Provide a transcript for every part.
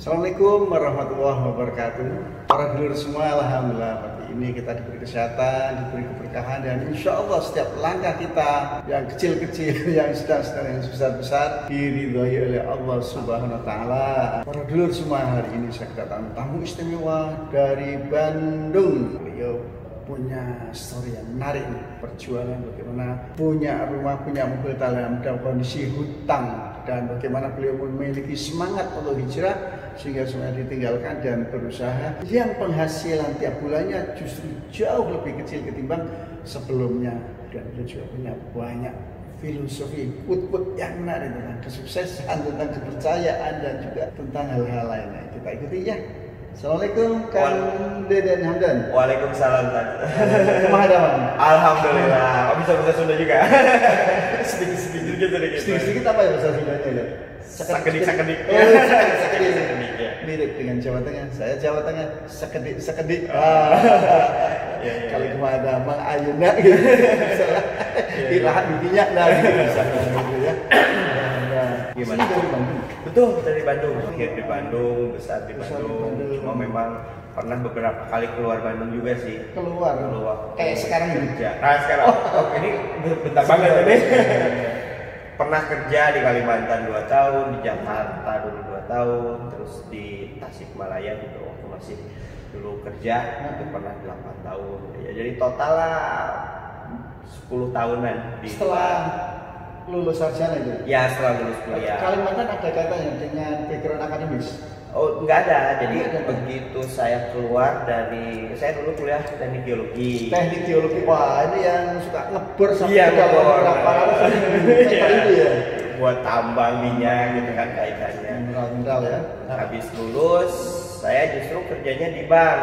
Assalamualaikum warahmatullahi wabarakatuh. Para dulur semua, alhamdulillah pagi ini kita diberi kesehatan, diberi keberkahan, dan insya Allah setiap langkah kita yang kecil-kecil, yang sedang-sedang, yang besar-besar diridhoi oleh Allah Subhanahu wa Ta'ala. Para dulur semua, hari ini saya kedatangan tamu istimewa dari Bandung. Beliau punya story yang menarik nih, perjuangan bagaimana punya rumah, punya mobil dalam kondisi hutang, dan bagaimana beliau memiliki semangat untuk hijrah sehingga semuanya ditinggalkan dan berusaha yang penghasilan tiap bulannya justru jauh lebih kecil ketimbang sebelumnya. Dan beliau juga punya banyak filosofi quote-quote yang menarik tentang kesuksesan, tentang kepercayaan, dan juga tentang hal-hal lainnya. Kita ikuti ya. Assalamualaikum Kang Deden Hamdan. Waalaikumsalam Tan. Kumaha Bang? Alhamdulillah. Oh, bisa Sunda juga. Sedikit apa ya bahasa Sundanya? Sakedik. Sakedik. Ya. Mirip dengan Jawa Tengah. Saya Jawa Tengah. Sakedik. Kalau kumaha Bang ayeuna gitu. Salah. Dirahat intinya gitu bisa gitu ya. Gimana? Dari Bandung. Betul, dari Bandung. Lahir di Bandung, besar di Bandung. Cuma memang pernah beberapa kali keluar Bandung juga sih. Keluar. Kayak sekarang kerja. Nah sekarang, ini bentar banget ini. Pernah kerja di Kalimantan 2 tahun, di Jakarta dulu 2 tahun, terus di Tasikmalaya juga waktu masih dulu kerja itu pernah 8 tahun. Ya, jadi total lah 10 tahunan. Setelah lulus sarjana itu? Ya, setelah lulus kuliah. Kalimantan ada kaitannya dengan background akademis? Oh, enggak ada. Jadi begitu saya keluar dari, saya dulu kuliah teknik geologi. Teknik geologi, wah ini yang suka ngebor sampai berapa ratus itu ya? Buat tambang minyak gitu kan kaitannya. Mineral ya. Habis lulus, saya justru kerjanya di bank.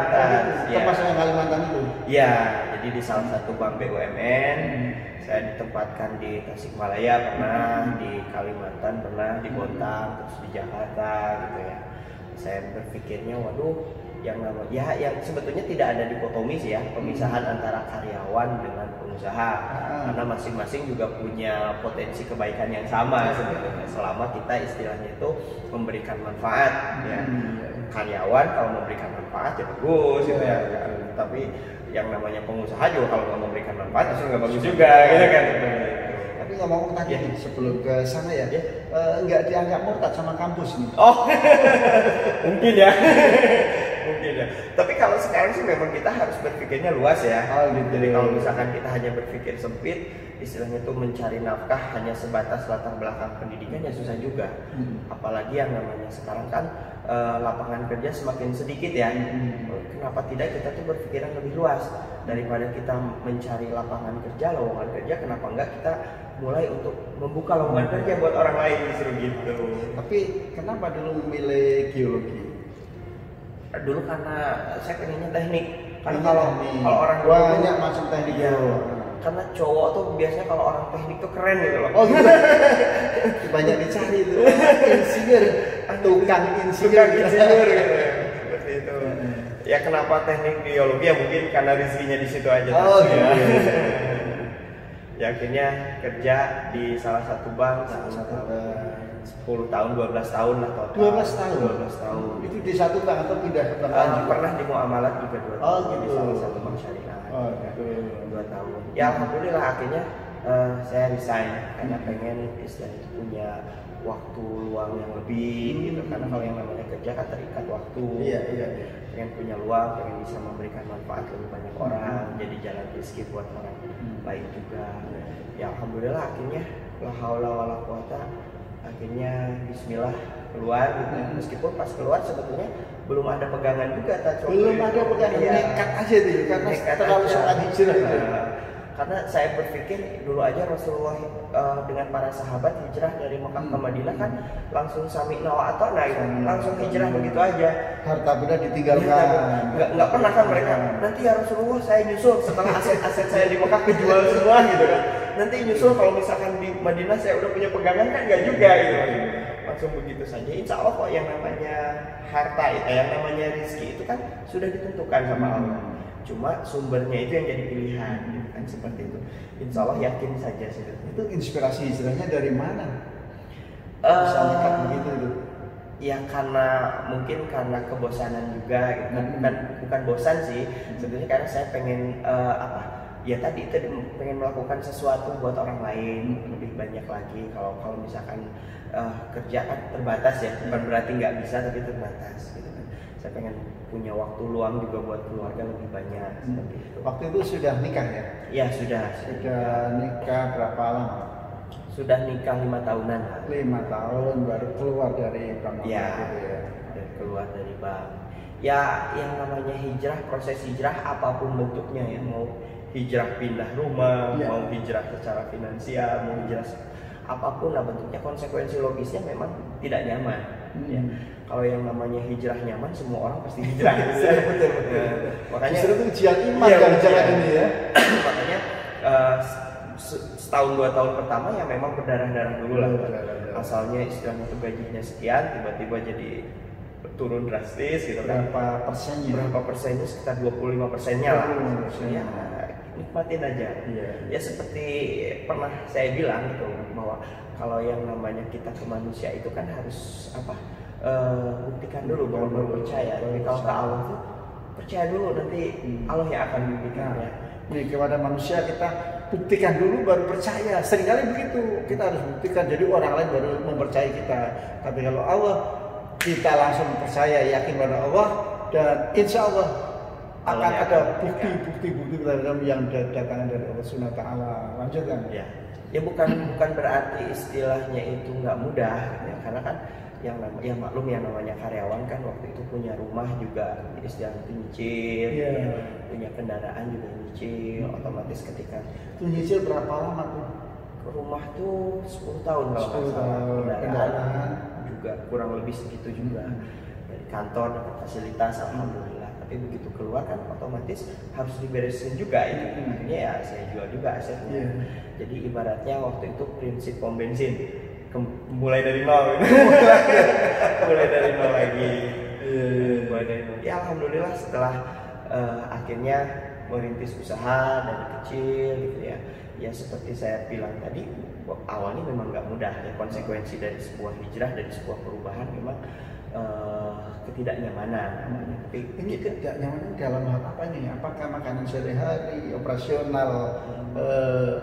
Termasuk yang Kalimantan itu? Iya, jadi di salah satu bank BUMN. Saya ditempatkan di Tasikmalaya pernah, di Kalimantan pernah, di Bontang, terus di Jakarta gitu ya. Saya berpikirnya, waduh, yang sebetulnya tidak ada dikotomi sih ya, pemisahan antara karyawan dengan pengusaha, karena masing-masing juga punya potensi kebaikan yang sama sebetulnya, selama kita istilahnya itu memberikan manfaat ya. Karyawan kalau memberikan manfaat ya bagus gitu ya, tapi yang namanya pengusaha juga kalau nggak memberikan manfaat justru nggak bagus juga gitu kan. Tapi ngomong tadi sebelum ke sana ya, nggak dianggap murtad sama kampus nih? Oh, mungkin ya. Mungkin ya. Tapi kalau sekarang sih memang kita harus berpikirnya luas ya. Gitu. Jadi kalau misalkan kita hanya berpikir sempit, istilahnya itu mencari nafkah hanya sebatas latar belakang pendidikan ya susah juga. Apalagi yang namanya sekarang kan lapangan kerja semakin sedikit ya. Kenapa tidak kita tuh berpikiran lebih luas daripada kita mencari lapangan kerja, lowongan kerja, kenapa enggak kita mulai untuk membuka lowongan kerja buat orang lain justru gitu. Tapi kenapa dulu memilih geologi? Dulu karena saya pengennya teknik. Karena kalau orang banyak masuk teknik ya. Karena cowok tuh biasanya kalau orang teknik tuh keren gitu loh. Oh gitu. Banyak dicari tuh. Insinyur, tukang insinyur gitu. Seperti itu. Ya kenapa teknik geologi ya mungkin karena rezekinya di situ aja. Oh gitu. Ya akhirnya kerja di salah satu bank 10 tahun, 12 tahun lah total. 12 tahun? 12 tahun. Itu di satu bank atau pindah ke bank lain? Pernah di muamalat juga 2 tahun. Oh gitu. Di salah satu bank syariah. Oh gitu. 2 tahun. Ya alhamdulillah akhirnya saya resign karena pengen istilahnya itu punya waktu luang yang lebih gitu. Karena kalau yang namanya kerja kan terikat waktu. Iya. Pengen punya luang, pengen bisa memberikan manfaat lebih banyak orang, jadi jalan rezeki buat orang lain juga. Ya alhamdulillah akhirnya la haula wala quwata, akhirnya bismillah keluar gitu. Meskipun pas keluar sebetulnya belum ada pegangan juga belum ada pegangan, nekat aja tuh karena terlalu sangat hijrah gitu. Karena saya berpikir dulu aja Rasulullah dengan para sahabat hijrah dari Mekah ke Madinah kan langsung sami'na wa ata'na gitu. Langsung hijrah begitu aja. Harta benda ditinggalkan. Nggak pernah kan mereka. Nanti ya Rasulullah saya nyusul setelah aset-aset saya di Mekah kejual semua gitu kan. Nanti nyusul kalau misalkan di Madinah saya udah punya pegangan kan nggak juga gitu. Langsung begitu saja. Insya Allah kok yang namanya harta itu, yang namanya rezeki itu kan sudah ditentukan sama Allah. Cuma sumbernya itu yang jadi pilihan gitu kan, seperti itu. Insya Allah yakin saja sih. Itu inspirasi hijrahnya dari mana? Bisa nekat begitu itu? Ya karena mungkin karena kebosanan juga gitu. Bukan bosan sih sebenarnya, karena saya pengen ya tadi itu pengen melakukan sesuatu buat orang lain lebih banyak lagi. Kalau misalkan kerja kan terbatas ya, bukan berarti nggak bisa tapi terbatas gitu kan. Saya pengen punya waktu luang juga buat keluarga lebih banyak seperti itu. Waktu itu sudah nikah ya? Ya sudah Nikah berapa lama? Sudah nikah 5 tahunan lah. 5 tahun baru keluar dari bank Ya, gitu ya. keluar dari bank. Ya, yang namanya hijrah, proses hijrah apapun bentuknya ya, mau hijrah pindah rumah, mau hijrah secara finansial, mau hijrah apapun lah bentuknya, konsekuensi logisnya memang tidak nyaman. Ya. Kalau yang namanya hijrah nyaman, semua orang pasti hijrah. Betul. Makanya justru itu ujian iman yang jalan ini ya. Makanya setahun 2 tahun pertama ya memang berdarah-darah dulu lah. Asalnya istilahnya tuh gajinya sekian, tiba-tiba jadi turun drastis gitu kan. Berapa persennya? Berapa persennya? Sekitar 25%-nya lah. Ya, nikmatin aja. Ya seperti pernah saya bilang gitu, bahwa kalau yang namanya kita ke manusia itu kan harus buktikan dulu baru percaya. Tapi kalau ke Allah tuh percaya dulu, nanti Allah yang akan buktikannya. Nih kepada manusia kita buktikan dulu baru percaya. Seringkali begitu, kita harus buktikan jadi orang lain baru mempercayai kita. Tapi kalau Allah, kita langsung percaya, yakin pada Allah, dan insya Allah akan ada bukti yang datang dari Allah Subhanahu wa Ta'ala. Lanjutkan. Ya bukan berarti istilahnya itu nggak mudah ya, karena kan yang maklum yang namanya karyawan kan waktu itu punya rumah juga istilahnya itu nyicil, punya kendaraan juga nyicil, otomatis ketika itu nyicil berapa lama tuh? Rumah tuh 10 tahun kalau 10 tahun, kendaraan juga kurang lebih segitu juga. Dari kantor dapat fasilitas alhamdulillah, tapi begitu keluar kan otomatis harus diberesin juga itu. Akhirnya ya saya jual juga asetnya. Jadi ibaratnya waktu itu prinsip pom bensin mulai dari nol mulai dari nol lagi. Mulai dari nol. Ya alhamdulillah setelah akhirnya merintis usaha dari kecil gitu ya. Ya seperti saya bilang tadi, awalnya memang nggak mudah ya, konsekuensi dari sebuah hijrah, dari sebuah perubahan memang ketidaknyamanan. Tapi ini ketidaknyamanan dalam hal apa nih? Apakah makanan sehari-hari, operasional,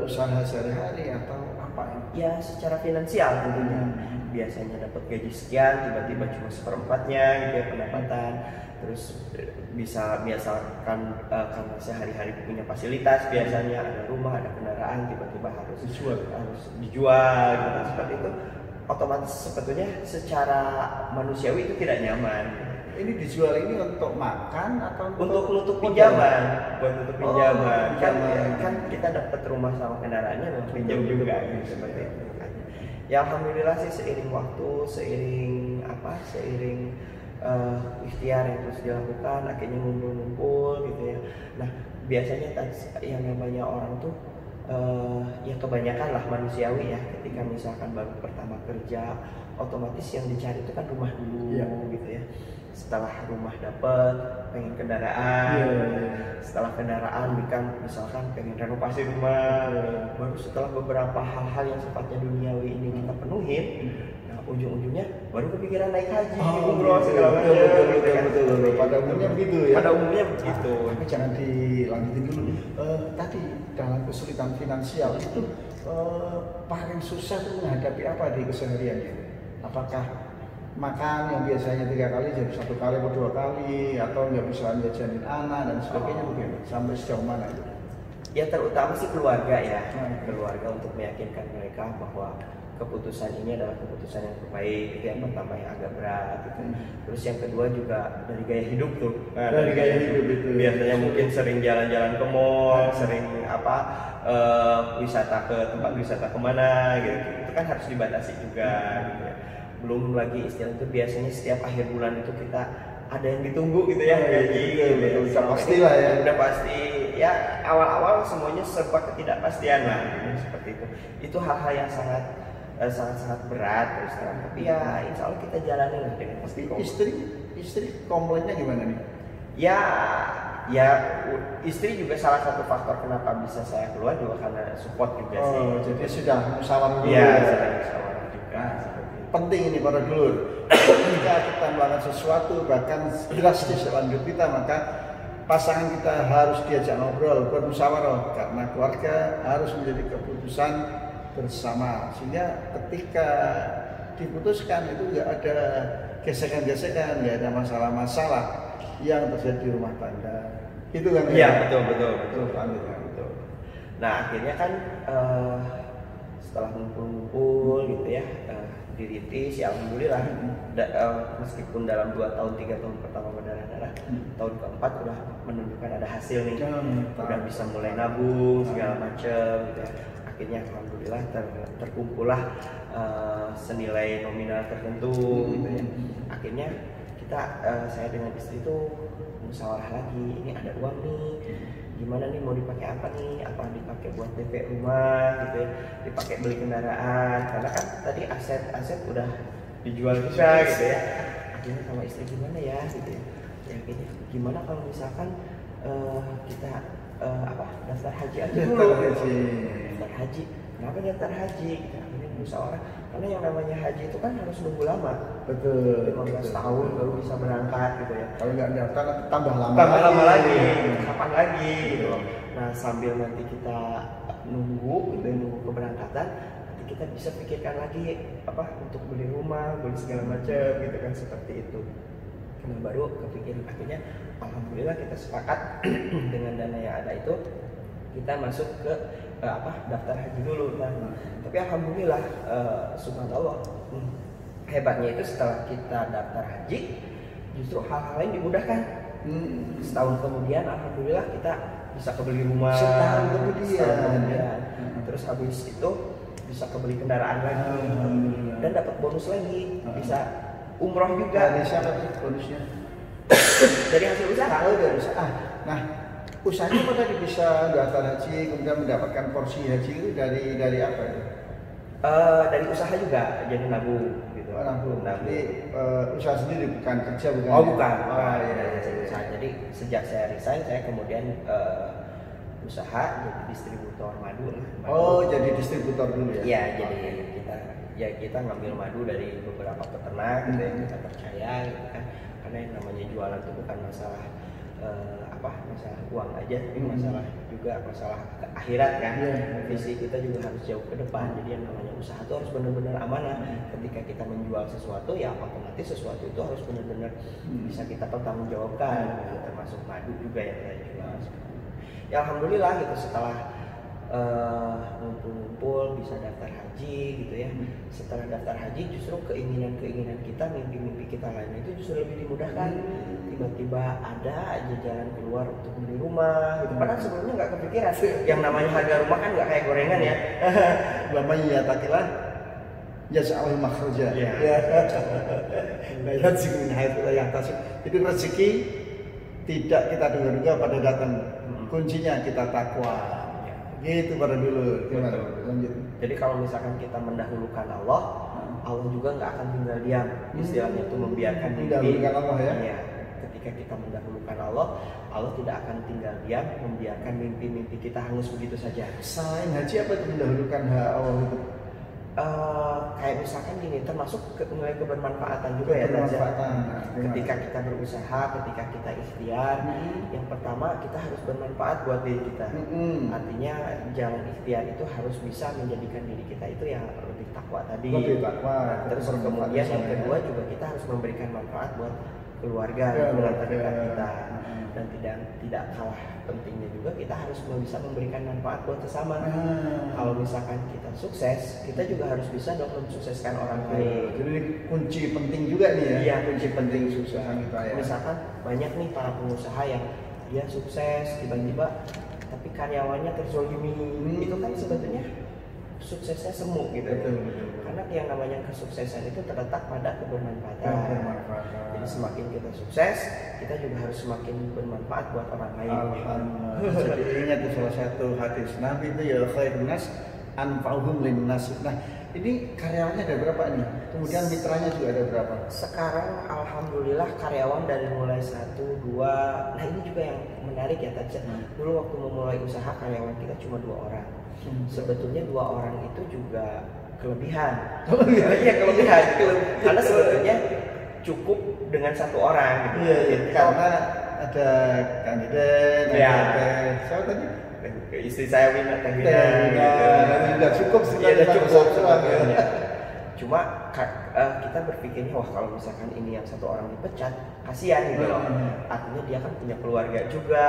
usaha sehari-hari, atau apa ini? Ya secara finansial tentunya. Biasanya dapat gaji sekian, tiba-tiba cuma seperempatnya gitu ya pendapatan. Terus biasakan karena sehari-hari punya fasilitas, biasanya ada rumah, ada kendaraan, tiba-tiba harus dijual gitu. Seperti itu otomatis sebetulnya secara manusiawi itu tidak nyaman. Ini dijual ini untuk makan atau untuk nutup pinjaman? Buat nutup pinjaman. Kan kita dapat rumah sama kendaraannya dan pinjam juga gitu, seperti itu. Ya alhamdulillah sih seiring waktu, seiring ikhtiar yang terus dilakukan, akhirnya ngumpul gitu ya. Nah biasanya yang namanya orang tuh ya kebanyakan lah manusiawi ya, ketika misalkan baru pertama kerja otomatis yang dicari itu kan rumah dulu gitu ya. Setelah rumah dapat pengen kendaraan, setelah kendaraan misalkan pengen renovasi rumah, baru setelah beberapa hal-hal yang sifatnya duniawi ini kita penuhin, nah ujung-ujungnya baru kepikiran naik haji, umroh segala macam. Betul. Pada umumnya begitu ya. Pada umumnya begitu. Tapi jangan dilanjutin dulu. Tadi dalam kesulitan finansial itu paling susah itu menghadapi apa di kesehariannya? Apakah makan yang biasanya 3 kali jadi 1 kali atau 2 kali, atau nggak bisa jajanin anak dan sebagainya, bagaimana? Sampai sejauh mana itu? Ya terutama sih keluarga ya, keluarga untuk meyakinkan mereka bahwa keputusan ini adalah keputusan yang terbaik. Itu yang pertama yang agak berat gitu. Terus yang kedua juga dari gaya hidup tuh. Nah, dari gaya hidup itu biasanya mungkin sering jalan-jalan ke mall, sering wisata ke tempat wisata kemana gitu. Itu kan harus dibatasi juga gitu ya. Belum lagi istilah itu biasanya setiap akhir bulan itu kita ada yang ditunggu gitu ya, gaji gitu. Udah pasti lah ya. Udah pasti ya, awal-awal semuanya serba ketidakpastian lah gitu, seperti itu. Itu hal-hal yang sangat berat terus terang. Tapi ya insya Allah kita jalani lah dengan pasti. Istri komplainnya gimana nih? Ya istri juga salah satu faktor kenapa bisa saya keluar juga karena support juga sih. Jadi sudah musyawarah dulu. Iya, sudah musyawarah juga seperti itu. penting ini para dulur. Ketika kita melakukan sesuatu bahkan drastis dalam hidup kita, maka pasangan kita harus diajak ngobrol, bermusyawarah, karena keluarga harus menjadi keputusan bersama. Sehingga ketika diputuskan itu nggak ada gesekan-gesekan, nggak ada masalah-masalah yang terjadi di rumah tangga. Itu kan? Iya, betul. Nah, akhirnya kan setelah ngumpul gitu ya, diritis, ya alhamdulillah, meskipun dalam 2 tahun 3 tahun pertama berdarah-darah, tahun keempat udah menunjukkan ada hasil nih, udah bisa mulai nabung segala macam gitu ya. Akhirnya alhamdulillah terkumpullah senilai nominal tertentu gitu ya. Akhirnya saya dengan istri itu musyawarah lagi, ini ada uang nih, gimana nih mau dipakai apa nih, apa dipakai buat DP rumah gitu ya, dipakai beli kendaraan, karena kan tadi aset udah dijual juga gitu ya. Akhirnya sama istri gimana ya gitu ya, akhirnya gimana kalau misalkan kita daftar haji aja dulu. Daftar haji, kenapa daftar haji? Kita akhirnya musyawarah, karena yang namanya haji itu kan harus nunggu lama. Betul. 15 tahun baru bisa berangkat gitu ya. Kalau nggak daftar tambah lama lagi. Kapan lagi gitu loh. Nah, sambil nanti kita nunggu keberangkatan, nanti kita bisa pikirkan lagi untuk beli rumah, beli segala macam gitu kan, seperti itu. Nah, baru kepikiran, akhirnya alhamdulillah kita sepakat dengan dana yang ada itu kita masuk ke daftar haji dulu. Nah, tapi alhamdulillah subhanallah, hebatnya itu setelah kita daftar haji justru hal-hal lain dimudahkan. Setahun kemudian alhamdulillah kita bisa kebeli rumah. Setahun kemudian. Terus habis itu bisa kebeli kendaraan lagi dan dapat bonus lagi, bisa umroh juga. Dari siapa sih bonusnya? Dari hasil usaha. Dari usaha. Nah, usahanya apa tadi bisa daftar haji kemudian mendapatkan porsi haji itu dari apa itu? Dari usaha juga, jadi nabung gitu. Nabung. Jadi usaha sendiri bukan kerja bukan? Bukan. Iya. Usaha. Jadi sejak saya resign, saya kemudian usaha jadi distributor madu. Jadi distributor dulu ya? Iya, jadi kita ngambil madu dari beberapa peternak gitu yang kita percaya gitu kan. Karena yang namanya jualan itu bukan masalah masalah uang aja, tapi masalah juga masalah akhirat kan. Visi kita juga harus jauh ke depan. Jadi yang namanya usaha itu harus benar-benar amanah. Ketika kita menjual sesuatu, ya otomatis sesuatu itu harus benar-benar bisa kita pertanggungjawabkan. Termasuk madu juga yang kita jual. Ya alhamdulillah gitu, setelah ngumpul-ngumpul bisa daftar haji gitu ya. Setelah daftar haji justru keinginan-keinginan kita, mimpi-mimpi kita lainnya itu justru lebih dimudahkan. Tiba-tiba ada aja jalan keluar untuk beli rumah gitu. Padahal sebelumnya nggak kepikiran. Yang namanya harga rumah kan nggak kayak gorengan ya. Lama ya takilah jaza'ul makhraja. Ya. La yarzuqu min haitsu la yahtasib. Itu rezeki tidak kita duga-duga pada datang. Kuncinya kita takwa. Gitu pada dulu. Lanjut. Jadi kalau misalkan kita mendahulukan Allah juga nggak akan tinggal diam. Istilahnya itu membiarkan mendahulukan Allah ya. Iya. Ketika kita mendahulukan Allah tidak akan tinggal diam, membiarkan mimpi-mimpi kita hangus begitu saja. Selain haji apa itu mendahulukan Allah itu? Kayak misalkan gini, termasuk nilai kebermanfaatan juga ya. Ketika kita berusaha, ketika kita ikhtiar, yang pertama kita harus bermanfaat buat diri kita. Artinya jalan ikhtiar itu harus bisa menjadikan diri kita itu yang lebih takwa tadi. Terus kemudian yang kedua juga kita harus memberikan manfaat buat keluarga, lingkungan terdekat kita. Dan tidak kalah pentingnya juga kita harus bisa memberikan manfaat buat sesama. Kalau misalkan kita sukses, kita juga harus bisa dong mensukseskan orang lain. Jadi kunci penting juga nih ya. Iya, kunci penting sukses kita ya. Misalkan banyak nih para pengusaha yang dia sukses tiba-tiba tapi karyawannya terzolimi. Itu kan sebetulnya suksesnya semu gitu. Betul. Karena yang namanya kesuksesan itu terletak pada kebermanfaatan. Jadi semakin kita sukses, kita juga harus semakin bermanfaat buat orang lain. Alhamdulillah. Jadi ingat salah satu hadis Nabi itu ya khairun nas anfa'uhum linnas. Nah, ini karyawannya ada berapa nih? Kemudian mitranya juga ada berapa? Sekarang alhamdulillah karyawan dari mulai 1, 2. Nah, ini juga yang menarik ya tadi. Dulu waktu memulai usaha karyawan kita cuma 2 orang. Sebetulnya 2 orang itu juga kelebihan. Iya kelebihan. Karena sebetulnya cukup dengan satu orang gitu. Iya. Karena ada kandidat, ada siapa tadi? Istri saya Wina, Wina cukup sih. Iya, cukup. Cuma kita berpikirnya wah kalau misalkan ini yang satu orang dipecat kasihan gitu loh. Artinya dia kan punya keluarga juga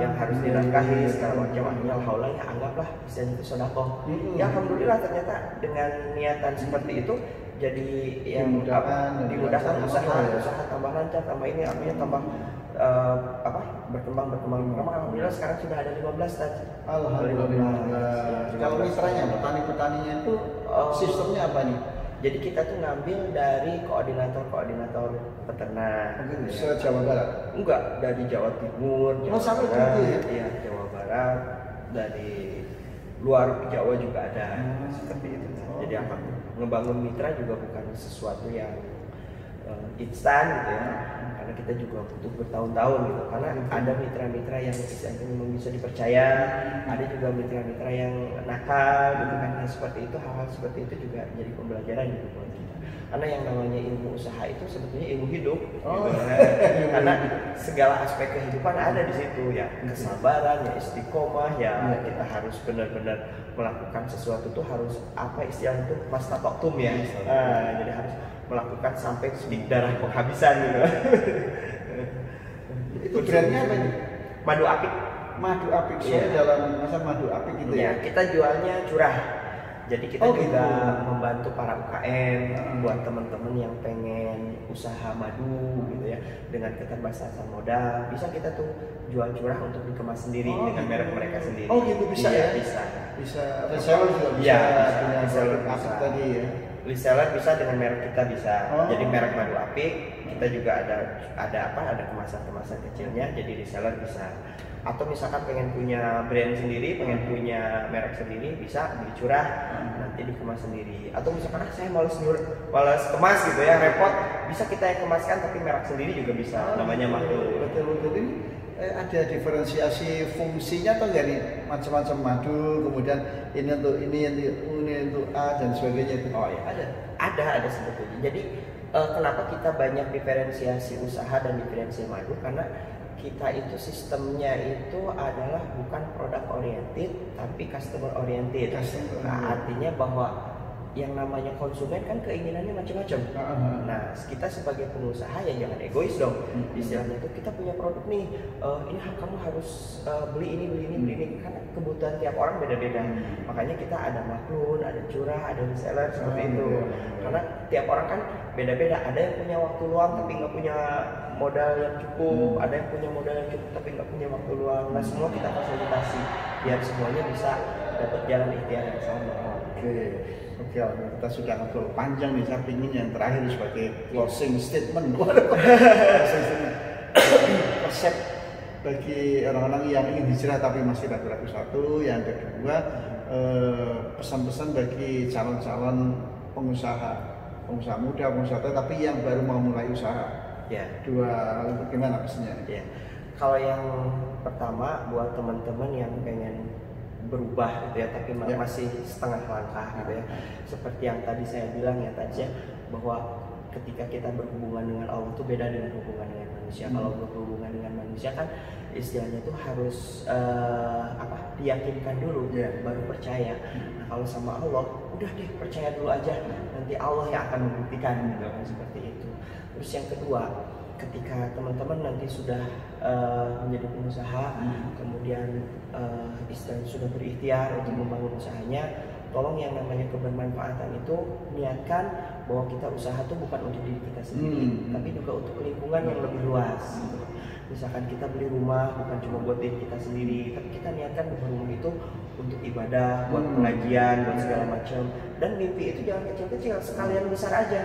yang harus dinafkahi segala macam. Akhirnya alhamdulillah ya anggaplah bisa itu sedekah. Ya alhamdulillah ternyata dengan niatan seperti itu jadi yang dimudahkan usaha tambah lancar, tambah ini artinya tambah berkembang. Alhamdulillah sekarang sudah ada 15 tadi. Alhamdulillah. Kalau mitranya petani-petaninya itu sistemnya apa nih? Jadi kita tuh ngambil dari koordinator peternak. Jawa Barat? Enggak, dari Jawa Timur, Jawa Barat, ya Jawa Barat, dari luar Jawa juga ada seperti itu. Jadi akan ngebangun mitra juga bukan sesuatu yang instan gitu ya. Karena kita juga butuh bertahun-tahun gitu. Karena ada mitra-mitra yang memang bisa dipercaya, ada juga mitra-mitra yang nakal gitu kan. Nah, seperti itu, hal-hal seperti itu juga jadi pembelajaran gitu buat kita. Karena yang namanya ilmu usaha itu sebetulnya ilmu hidup gitu. Karena segala aspek kehidupan ada di situ ya. Kesabaran, ya istiqomah, ya kita harus benar-benar melakukan sesuatu tuh harus apa istilahnya itu mastatoktum ya. Jadi harus melakukan sampai di darah penghabisan gitu. Itu brandnya apa ini? Madu apik. Madu apik. Soalnya dalam masa madu apik gitu ya. Kita jualnya curah. Jadi kita juga membantu para UKM buat teman-teman yang pengen usaha madu gitu ya, dengan keterbatasan modal, bisa kita tuh jual curah untuk dikemas sendiri dengan merek mereka sendiri. Oh gitu bisa ya? Bisa. Reseller juga bisa. Punya reseller apik tadi ya. Reseller bisa dengan merek kita bisa. Jadi merek madu apik kita juga ada kemasan kecilnya, jadi reseller bisa. Atau misalkan pengen punya brand sendiri, pengen punya merek sendiri, bisa beli curah nanti dikemas sendiri. Atau misalkan saya males kemas gitu ya, repot, bisa kita yang kemaskan tapi merek sendiri juga bisa. Namanya madu. Betul. Ini ada diferensiasi fungsinya atau enggak nih? Macam-macam madu, kemudian ini untuk A dan sebagainya itu. Oh ya, ada sebetulnya. Jadi kenapa kita banyak diferensiasi usaha dan diferensiasi madu? Karena kita itu sistemnya itu adalah bukan produk oriented tapi customer oriented. Nah, artinya bahwa yang namanya konsumen kan keinginannya macam-macam. Nah, kita sebagai pengusaha ya jangan egois dong. Istilahnya itu kita punya produk nih, ini kamu harus beli ini karena kebutuhan tiap orang beda-beda. Makanya kita ada maklun, ada curah, ada reseller seperti itu. Karena tiap orang kan beda-beda. Ada yang punya waktu luang tapi nggak punya modal yang cukup, ada yang punya modal yang cukup tapi nggak punya waktu luang. Nah, semua kita fasilitasi biar semuanya bisa dapat jalan ikhtiar yang sama. Oke, kita sudah ngobrol panjang nih. Saya ingin yang terakhir sebagai closing statement. Resep bagi orang-orang yang ingin hijrah tapi masih ragu-ragu satu. Yang kedua, pesan-pesan bagi calon-calon pengusaha muda, pengusaha tua, tapi yang baru mau mulai usaha. Dua, bagaimana pesannya? Kalau yang pertama buat teman-teman yang pengen berubah gitu ya, tapi masih setengah langkah gitu ya. Seperti yang tadi saya bilang ya bahwa ketika kita berhubungan dengan Allah itu beda dengan hubungan dengan manusia. Kalau berhubungan dengan manusia kan istilahnya itu harus diyakinkan dulu baru percaya. Nah, kalau sama Allah udah deh percaya dulu aja, nanti Allah yang akan membuktikan gitu kan, seperti itu. Terus yang kedua, ketika teman-teman nanti sudah menjadi pengusaha, kemudian istilahnya sudah berikhtiar untuk membangun usahanya, tolong yang namanya kebermanfaatan itu niatkan bahwa kita usaha itu bukan untuk diri kita sendiri, tapi juga untuk lingkungan yang lebih luas. Misalkan kita beli rumah bukan cuma buat diri kita sendiri, tapi kita niatkan bahwa rumah itu untuk ibadah, buat pengajian, buat segala macam. Dan mimpi itu jangan kecil-kecil, sekalian besar aja.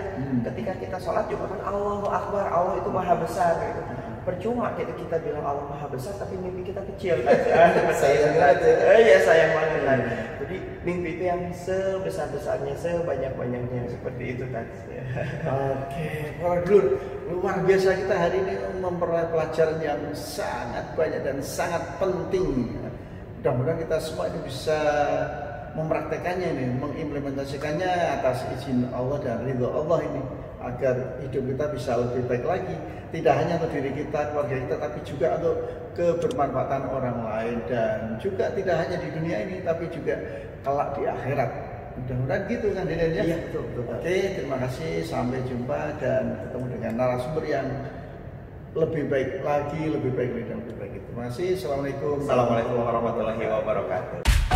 Ketika kita sholat juga kan Allahu Akbar, Allah itu maha besar gitu. Percuma kita bilang Allah maha besar tapi mimpi kita kecil kan? Sayang banget ya. Iya sayang banget kan. Jadi mimpi itu yang sebesar-besarnya, sebanyak-banyaknya, seperti itu tadi. Oke, Pak luar biasa kita hari ini memperoleh pelajaran yang sangat banyak dan sangat penting. Mudah-mudahan kita semua ini bisa mempraktekannya ini, mengimplementasikannya atas izin Allah dan ridho Allah ini, agar hidup kita bisa lebih baik lagi, tidak hanya untuk diri kita, keluarga kita, tapi juga untuk kebermanfaatan orang lain, dan juga tidak hanya di dunia ini tapi juga kelak di akhirat. Mudah-mudahan gitu kan Deden ya. Iya, betul. Oke, terima kasih, sampai jumpa dan ketemu dengan narasumber yang lebih baik lagi, lebih baik dan lebih baik. Terima kasih. Assalamualaikum Assalamualaikum warahmatullahi wabarakatuh.